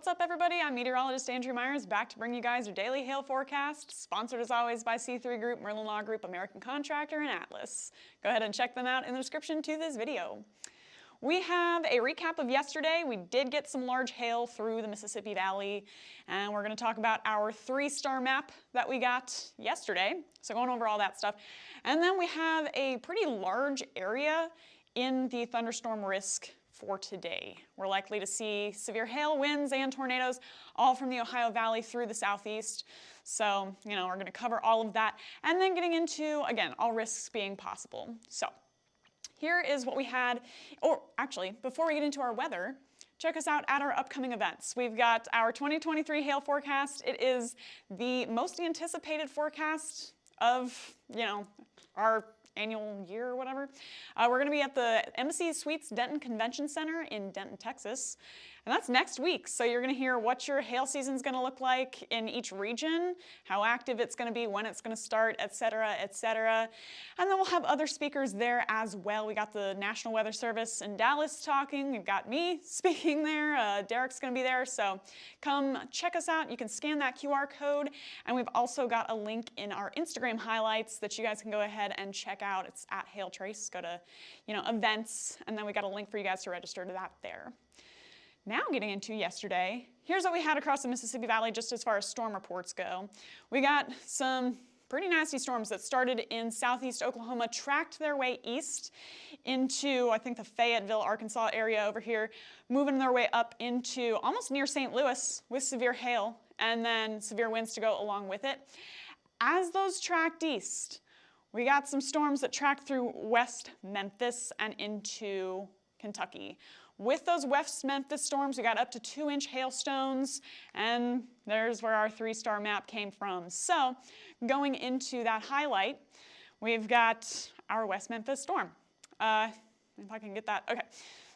What's up, everybody? I'm meteorologist Andrew Myers, back to bring you guys your daily hail forecast, sponsored as always by C3 Group, Merlin Law Group, American Contractor, and Atlas. Go ahead and check them out in the description to this video. We have a recap of yesterday. We did get some large hail through the Mississippi Valley, and we're going to talk about our 3-star map that we got yesterday. So going over all that stuff. And then we have a pretty large area in the thunderstorm risk for today. We're likely to see severe hail, winds, and tornadoes all from the Ohio Valley through the southeast. So, we're going to cover all of that, and then getting into, again, all risks being possible. So here is what we had, or actually, before we get into our weather, check us out at our upcoming events. We've got our 2023 hail forecast. It is the most anticipated forecast of, our annual year or whatever. We're going to be at the Embassy Suites Denton Convention Center in Denton, Texas. And that's next week. So you're going to hear what your hail season's going to look like in each region, how active it's going to be, when it's going to start, et cetera, et cetera. And then we'll have other speakers there as well. We got the National Weather Service in Dallas talking. We've got me speaking there. Derek's going to be there. So come check us out. You can scan that QR code. And we've also got a link in our Instagram highlights that you guys can go ahead and check out. It's at Hail Trace. Go to, events, and then we got a link for you guys to register to that there. Now getting into yesterday, here's what we had across the Mississippi Valley just as far as storm reports go. We got some pretty nasty storms that started in southeast Oklahoma, tracked their way east into, I think, the Fayetteville, Arkansas area over here, moving their way up into almost near St. Louis with severe hail and then severe winds to go along with it. As those tracked east, we got some storms that tracked through West Memphis and into Kentucky. With those West Memphis storms, we got up to 2-inch hailstones, and there's where our 3-star map came from. So going into that highlight, we've got our West Memphis storm. If I can get that, okay.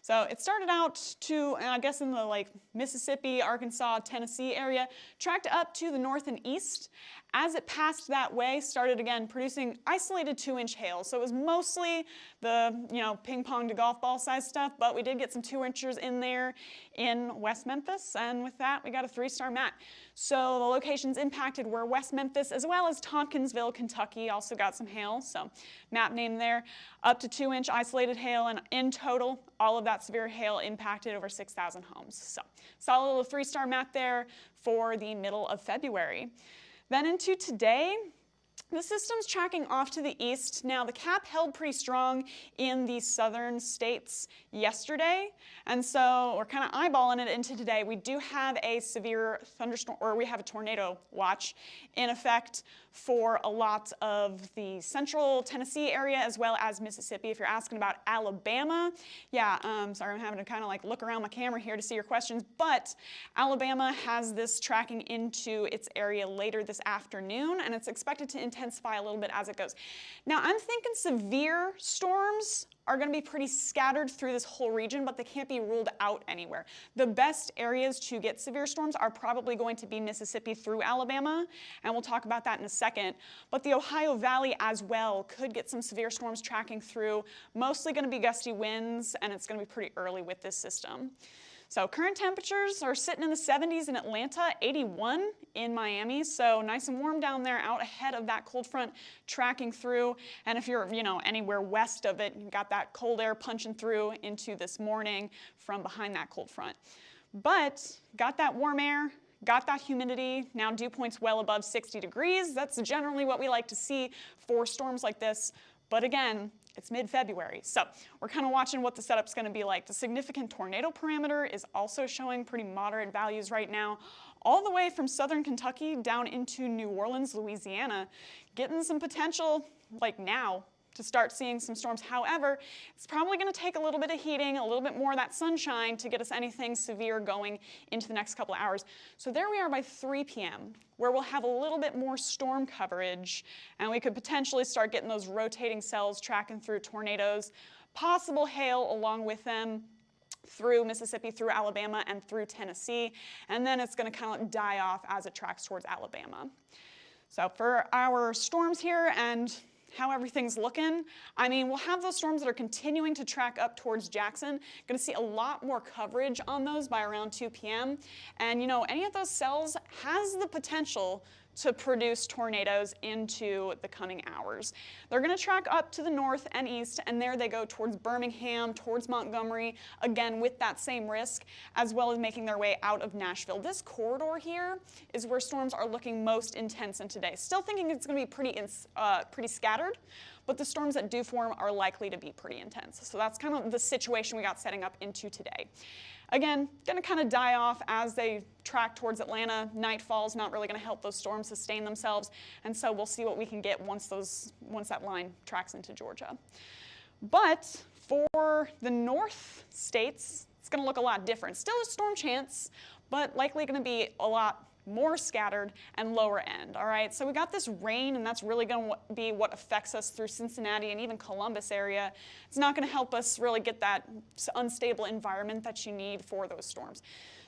So it started out to, I guess, in the Mississippi, Arkansas, Tennessee area, tracked up to the north and east. As it passed that way, started again producing isolated 2-inch hail. So it was mostly the, ping pong to golf ball size stuff, but we did get some 2 inches in there in West Memphis. And with that, we got a 3-star map. So the locations impacted were West Memphis as well as Tompkinsville, Kentucky, also got some hail. So map name there, up to 2-inch isolated hail, and in total, all of that severe hail impacted over 6,000 homes. So solid little 3-star map there for the middle of February. Then into today, the system's tracking off to the east. Now, the cap held pretty strong in the southern states yesterday, and so we're kind of eyeballing it into today. We do have a severe thunderstorm, or we have a tornado watch in effect for a lot of the central Tennessee area as well as Mississippi. If you're asking about Alabama, sorry, I'm having to kind of look around my camera here to see your questions, but Alabama has this tracking into its area later this afternoon, and it's expected to intensify a little bit as it goes. Now, I'm thinking severe storms are going to be pretty scattered through this whole region, but they can't be ruled out anywhere. The best areas to get severe storms are probably going to be Mississippi through Alabama, and we'll talk about that in a second. But the Ohio Valley as well could get some severe storms tracking through, mostly going to be gusty winds, and it's going to be pretty early with this system. So current temperatures are sitting in the 70s in Atlanta, 81 in Miami, so nice and warm down there out ahead of that cold front tracking through. And if you're, anywhere west of it, you've got that cold air punching through into this morning from behind that cold front. But got that warm air, got that humidity, now dew points well above 60 degrees. That's generally what we like to see for storms like this. But again, it's mid-February, so we're kind of watching what the setup's going to be like. The significant tornado parameter is also showing pretty moderate values right now, all the way from southern Kentucky down into New Orleans, Louisiana, getting some potential, now, to start seeing some storms. However, it's probably going to take a little bit of heating, a little bit more of that sunshine to get us anything severe going into the next couple of hours. So there we are by 3 p.m., where we'll have a little bit more storm coverage, and we could potentially start getting those rotating cells tracking through tornadoes, possible hail along with them through Mississippi, through Alabama, and through Tennessee, and then it's going to kind of die off as it tracks towards Alabama. So for our storms here and how everything's looking, I mean, we'll have those storms that are continuing to track up towards Jackson. Going to see a lot more coverage on those by around 2 p.m. And you know, any of those cells has the potential to produce tornadoes into the coming hours. They're going to track up to the north and east, and there they go towards Birmingham, towards Montgomery, again with that same risk, as well as making their way out of Nashville. This corridor here is where storms are looking most intense in today. Still thinking it's going to be pretty scattered, but the storms that do form are likely to be pretty intense. So that's kind of the situation we got setting up into today. Again, going to kind of die off as they track towards Atlanta. Nightfall's not really going to help those storms sustain themselves, and so we'll see what we can get once that line tracks into Georgia. But for the north states, it's going to look a lot different. Still a storm chance, but likely going to be a lot more scattered and lower end, all right? So we got this rain, and that's really going to be what affects us through Cincinnati and even Columbus area. It's not going to help us really get that unstable environment that you need for those storms.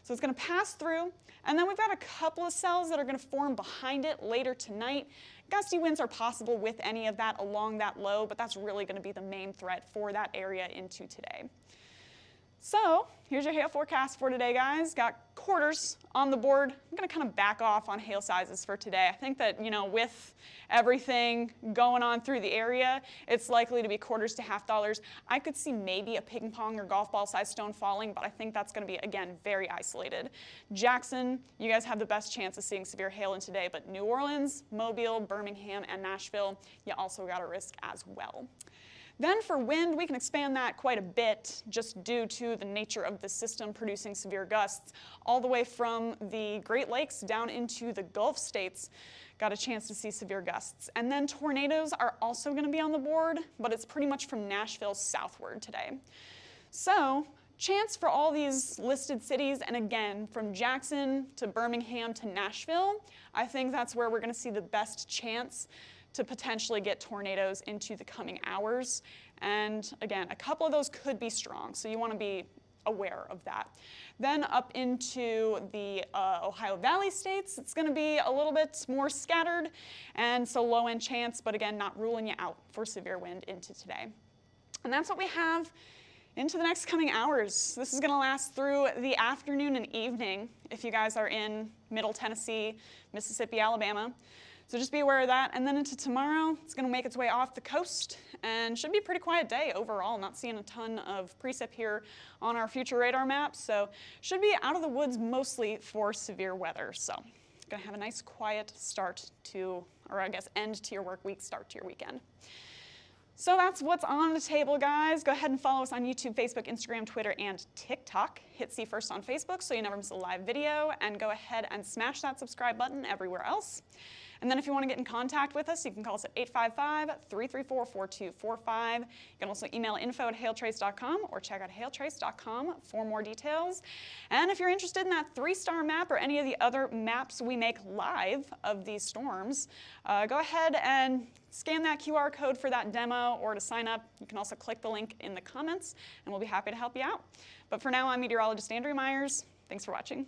So it's going to pass through, and then we've got a couple of cells that are going to form behind it later tonight. Gusty winds are possible with any of that along that low, but that's really going to be the main threat for that area into today. So here's your hail forecast for today, guys. Got quarters on the board. I'm going to kind of back off on hail sizes for today. I think that, you know, with everything going on through the area, it's likely to be quarters to half dollars. I could see maybe a ping pong or golf ball sized stone falling, but I think that's going to be, again, very isolated. Jackson, you guys have the best chance of seeing severe hail in today, but New Orleans, Mobile, Birmingham, and Nashville, you also got a risk as well. Then for wind, we can expand that quite a bit just due to the nature of the system producing severe gusts all the way from the Great Lakes down into the Gulf states. Got a chance to see severe gusts. And then tornadoes are also going to be on the board, but it's pretty much from Nashville southward today. So chance for all these listed cities, and again, from Jackson to Birmingham to Nashville, I think that's where we're going to see the best chance to potentially get tornadoes into the coming hours. And again, a couple of those could be strong, so you want to be aware of that. Then up into the Ohio Valley states, it's going to be a little bit more scattered, and so low end chance, but again, not ruling you out for severe wind into today. And that's what we have into the next coming hours. This is going to last through the afternoon and evening if you guys are in Middle Tennessee, Mississippi, Alabama. So just be aware of that. And then into tomorrow, it's going to make its way off the coast and should be a pretty quiet day overall. Not seeing a ton of precip here on our future radar maps. So should be out of the woods mostly for severe weather. So going to have a nice quiet start to, or I guess end to your work week, start to your weekend. So that's what's on the table, guys. Go ahead and follow us on YouTube, Facebook, Instagram, Twitter, and TikTok. Hit See First on Facebook so you never miss a live video, and go ahead and smash that subscribe button everywhere else. And then if you want to get in contact with us, you can call us at 855-334-4245. You can also email info@hailtrace.com or check out hailtrace.com for more details. And if you're interested in that 3-star map or any of the other maps we make live of these storms, go ahead and scan that QR code for that demo or to sign up. You can also click the link in the comments, and we'll be happy to help you out. But for now, I'm meteorologist Andrea Myers. Thanks for watching.